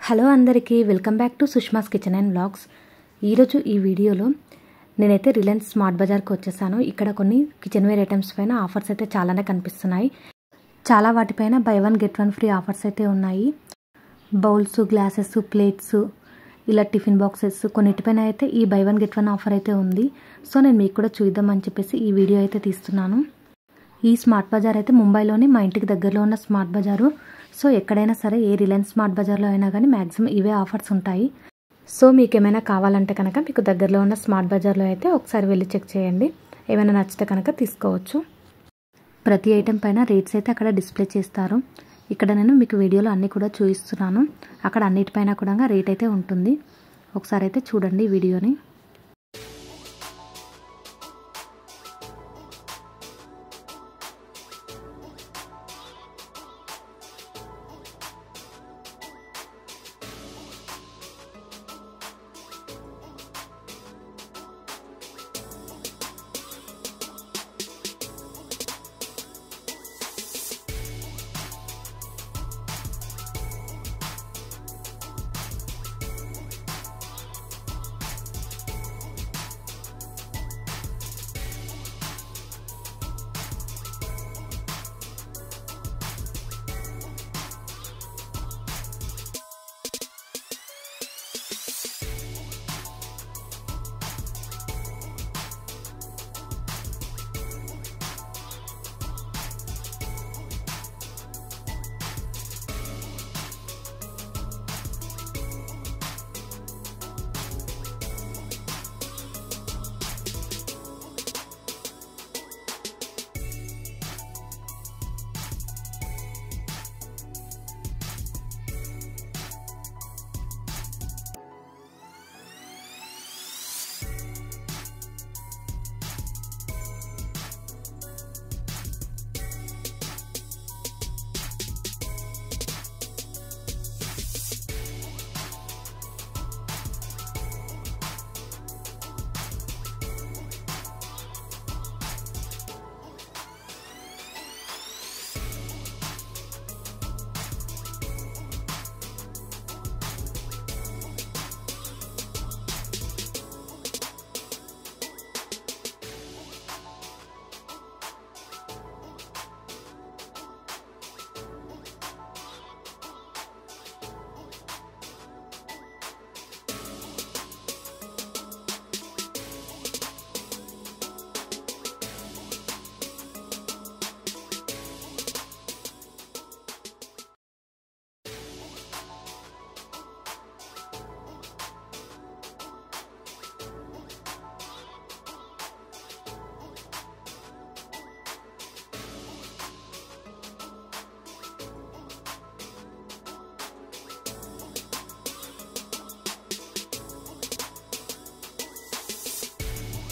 Hello అందరికీ welcome back to Sushma's kitchen and vlogs. ఈరోజు ఈ వీడియోలో నేనైతే రిలయన్స్ స్మార్ట్ బజార్కి వచ్చేసాను. ఇక్కడ కొన్ని కిచెన్ వేర్ ఐటమ్స్ పైన ఆఫర్స్ అయితే చాలానే కనిపిస్తున్నాయి. చాలా వాటిపైన by one get one free offers అయితే ఉన్నాయి. బౌల్స్, గ్లాసెస్, ప్లేట్స్, ఇలా టిఫిన్ బాక్సెస్ కొన్నిటిపైన అయితే ఈ by one get one offer అయితే ఉంది. సో నేను మీకు కూడా చూద్దామని చెప్పేసి ఈ వీడియో అయితే తీస్తున్నాను. ఈ స్మార్ట్ బజార్ అయితే ముంబైలోని మా ఇంటికి దగ్గరలో ఉన్న స్మార్ట్ బజారు. సో ఎక్కడైనా సరే ఏ రిలయన్స్ స్మార్ట్ బజార్లో అయినా కానీ మ్యాక్సిమం ఇవే ఆఫర్స్ ఉంటాయి. సో మీకు ఏమైనా కావాలంటే కనుక మీకు దగ్గరలో ఉన్న స్మార్ట్ బజార్లో అయితే ఒకసారి వెళ్ళి చెక్ చేయండి. ఏమైనా నచ్చితే కనుక తీసుకోవచ్చు. ప్రతి ఐటెం పైన రేట్స్ అయితే అక్కడ డిస్ప్లే చేస్తారు. ఇక్కడ నేను మీకు వీడియోలో అన్నీ కూడా చూపిస్తున్నాను. అక్కడ అన్నిటిపైన కూడా రేట్ అయితే ఉంటుంది. ఒకసారి అయితే చూడండి వీడియోని.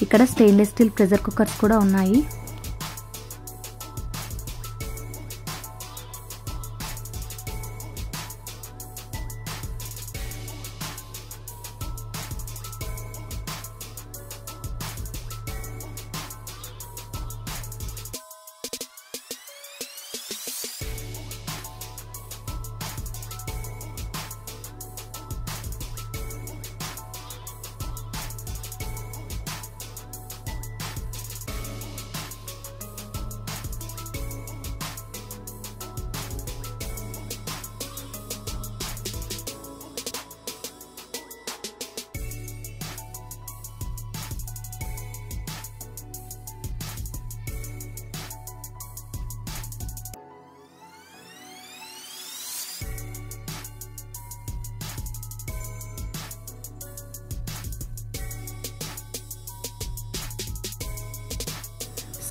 ఇక్కడ స్టెయిన్లెస్ స్టీల్ ప్రెషర్ కుక్కర్స్ కూడా ఉన్నాయి.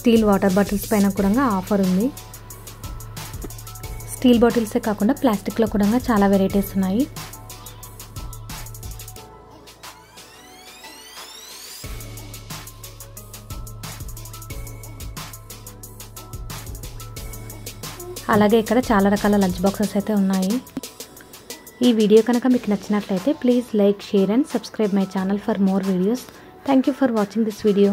స్టీల్ వాటర్ బాటిల్స్ పైన కూడా ఆఫర్ ఉంది. స్టీల్ బాటిల్సే కాకుండా ప్లాస్టిక్లో కూడా చాలా వెరైటీస్ ఉన్నాయి. అలాగే ఇక్కడ చాలా రకాల లంచ్ బాక్సెస్ అయితే ఉన్నాయి. ఈ వీడియో కనుక మీకు నచ్చినట్లయితే please like, share and subscribe my channel for more videos. Thank you for watching this video.